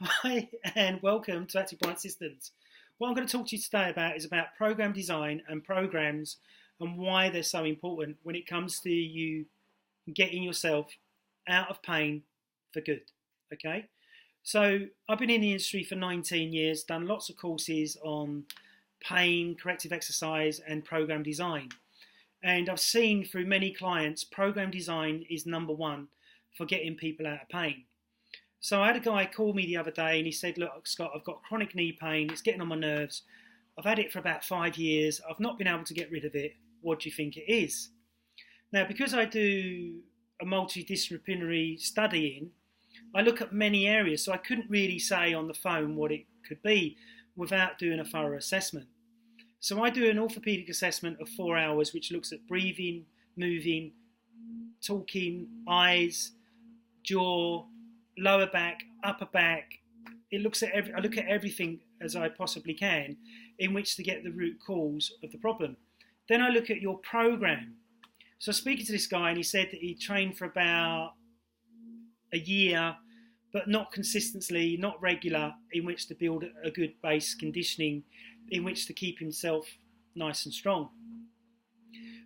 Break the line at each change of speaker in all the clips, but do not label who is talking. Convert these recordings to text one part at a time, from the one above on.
Hi, and welcome to Active Bryant Systems. What I'm going to talk to you today about is about program design and programs and why they're so important when it comes to you getting yourself out of pain for good. Okay, so I've been in the industry for 19 years, done lots of courses on pain, corrective exercise, and program design. And I've seen through many clients, program design is number one for getting people out of pain. So I had a guy call me the other day and he said, "Look, Scott, I've got chronic knee pain. It's getting on my nerves. I've had it for about 5 years. I've not been able to get rid of it. What do you think it is?" Now, because I do a multidisciplinary studying, I look at many areas. So I couldn't really say on the phone what it could be without doing a thorough assessment. So I do an orthopedic assessment of 4 hours, which looks at breathing, moving, talking, eyes, jaw, lower back, upper back. I look at everything as I possibly can in which to get the root cause of the problem. Then I look at your program. So speaking to this guy, and he said that he trained for about a year, but not consistently, not regular, in which to build a good base conditioning, in which to keep himself nice and strong.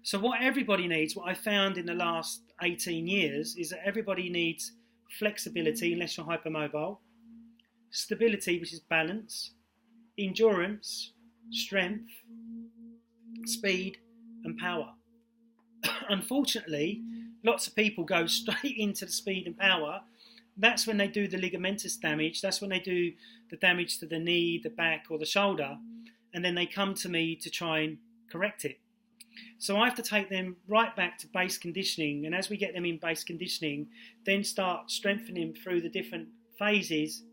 So what everybody needs, what I found in the last 18 years, is that everybody needs flexibility, unless you're hypermobile, stability, which is balance, endurance, strength, speed, and power. Unfortunately, lots of people go straight into the speed and power. That's when they do the ligamentous damage. That's when they do the damage to the knee, the back, or the shoulder. And then they come to me to try and correct it. So I have to take them right back to base conditioning. And as we get them in base conditioning, then start strengthening through the different phases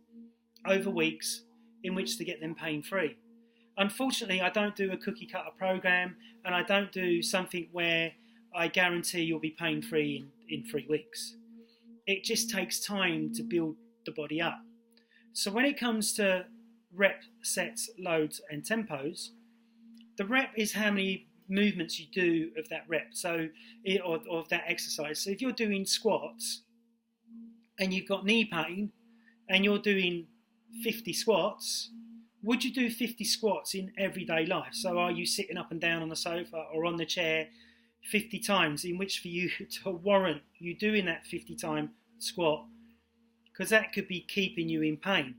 over weeks in which to get them pain free. Unfortunately, I don't do a cookie cutter program, and I don't do something where I guarantee you'll be pain free in 3 weeks. It just takes time to build the body up. So when it comes to rep, sets, loads, and tempos, the rep is how many movements you do of that rep, or of that exercise. So if you're doing squats and you've got knee pain and you're doing 50 squats, would you do 50 squats in everyday life? So are you sitting up and down on the sofa or on the chair 50 times, in which for you to warrant you doing that 50 time squat, because that could be keeping you in pain.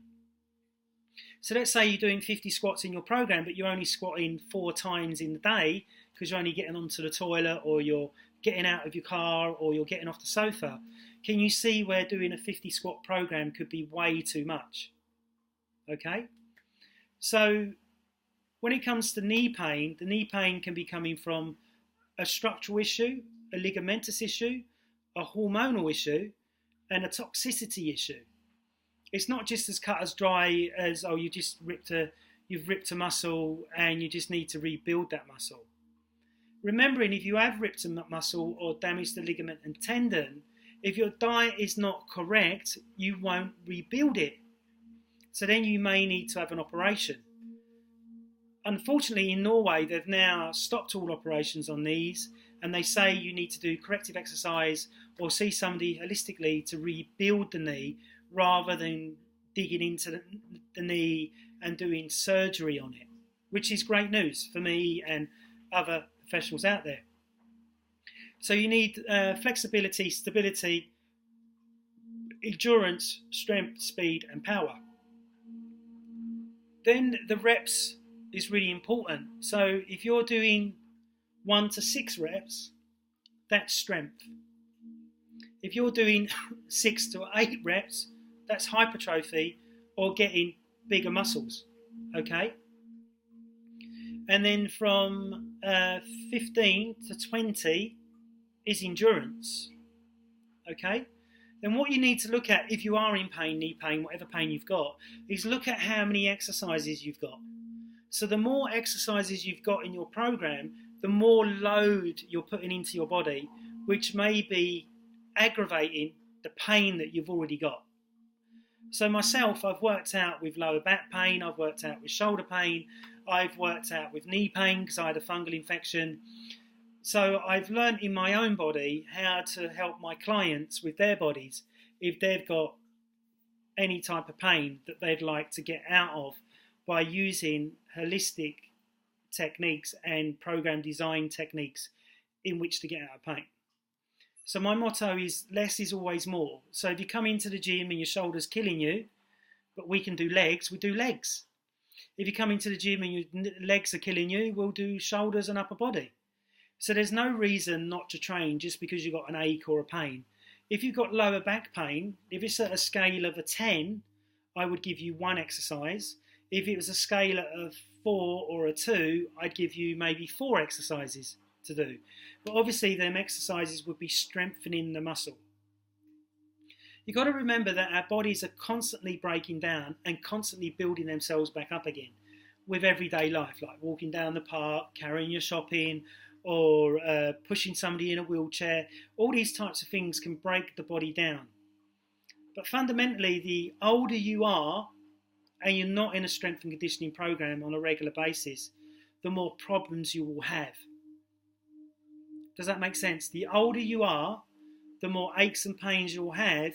So let's say you're doing 50 squats in your program, but you're only squatting 4 times in the day because you're only getting onto the toilet, or you're getting out of your car, or you're getting off the sofa. Can you see where doing a 50 squat program could be way too much? Okay? So when it comes to knee pain, the knee pain can be coming from a structural issue, a ligamentous issue, a hormonal issue, and a toxicity issue. It's not just as cut as dry as, oh, you've ripped a muscle and you just need to rebuild that muscle. Remembering, if you have ripped a muscle or damaged the ligament and tendon, if your diet is not correct, you won't rebuild it. So then you may need to have an operation. Unfortunately, in Norway, they've now stopped all operations on knees, and they say you need to do corrective exercise or see somebody holistically to rebuild the knee, rather than digging into the knee and doing surgery on it, which is great news for me and other professionals out there. So you need flexibility, stability, endurance, strength, speed, and power. Then the reps is really important. So if you're doing 1 to 6 reps, that's strength. If you're doing 6 to 8 reps, that's hypertrophy, or getting bigger muscles. Okay? And then from 15 to 20 is endurance. Okay? Then what you need to look at, if you are in pain, knee pain, whatever pain you've got, is look at how many exercises you've got. So the more exercises you've got in your program, the more load you're putting into your body, which may be aggravating the pain that you've already got. So myself, I've worked out with lower back pain, I've worked out with shoulder pain, I've worked out with knee pain because I had a fungal infection. So I've learned in my own body how to help my clients with their bodies if they've got any type of pain that they'd like to get out of by using holistic techniques and program design techniques in which to get out of pain. So my motto is less is always more. So if you come into the gym and your shoulder's killing you, but we can do legs, we do legs. If you come into the gym and your legs are killing you, we'll do shoulders and upper body. So there's no reason not to train just because you've got an ache or a pain. If you've got lower back pain, if it's at a scale of a 10, I would give you 1 exercise. If it was a scale of 4 or a 2, I'd give you maybe 4 exercises to do. But obviously them exercises would be strengthening the muscle. You've got to remember that our bodies are constantly breaking down and constantly building themselves back up again with everyday life, like walking down the park, carrying your shopping, or pushing somebody in a wheelchair. All these types of things can break the body down. But fundamentally, the older you are and you're not in a strength and conditioning program on a regular basis, the more problems you will have. Does that make sense? The older you are, the more aches and pains you'll have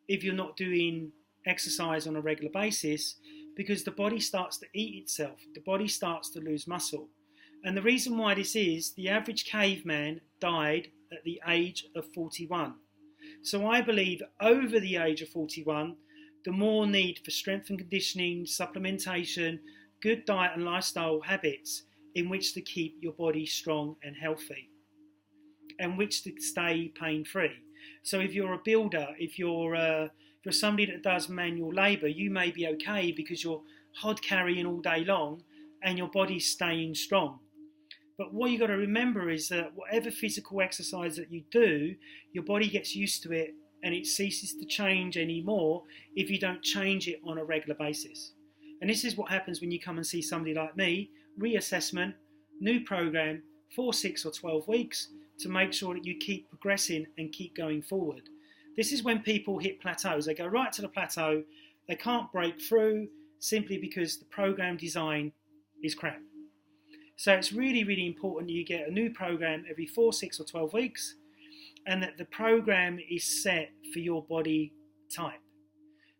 if you're not doing exercise on a regular basis, because the body starts to eat itself. The body starts to lose muscle. And the reason why this is, the average caveman died at the age of 41. So I believe over the age of 41, the more need for strength and conditioning, supplementation, good diet and lifestyle habits in which to keep your body strong and healthy, and which to stay pain-free. So if you're a builder, if you're somebody that does manual labour, you may be okay because you're hod carrying all day long and your body's staying strong. But what you've got to remember is that whatever physical exercise that you do, your body gets used to it and it ceases to change anymore if you don't change it on a regular basis. And this is what happens when you come and see somebody like me, reassessment, new program, 4, 6 or 12 weeks, to make sure that you keep progressing and keep going forward. This is when people hit plateaus. They go right to the plateau. They can't break through simply because the program design is crap. So it's really, really important that you get a new program every 4, 6 or 12 weeks, and that the program is set for your body type.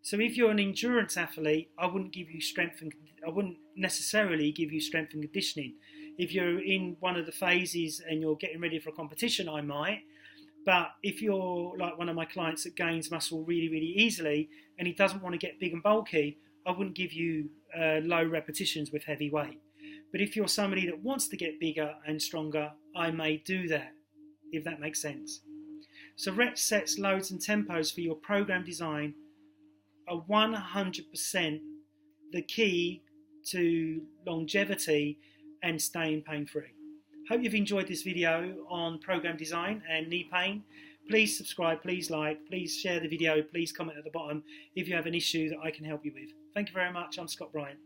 So if you're an endurance athlete, I wouldn't necessarily give you strength and conditioning. If you're in one of the phases and you're getting ready for a competition, I might. But if you're like one of my clients that gains muscle really, really easily and he doesn't want to get big and bulky, I wouldn't give you low repetitions with heavy weight. But if you're somebody that wants to get bigger and stronger, I may do that, if that makes sense. So reps, sets, loads and tempos for your program design are 100% the key to longevity and staying pain-free. Hope you've enjoyed this video on program design and knee pain. Please subscribe, please like, please share the video, please comment at the bottom if you have an issue that I can help you with. Thank you very much. I'm Scott Bryant.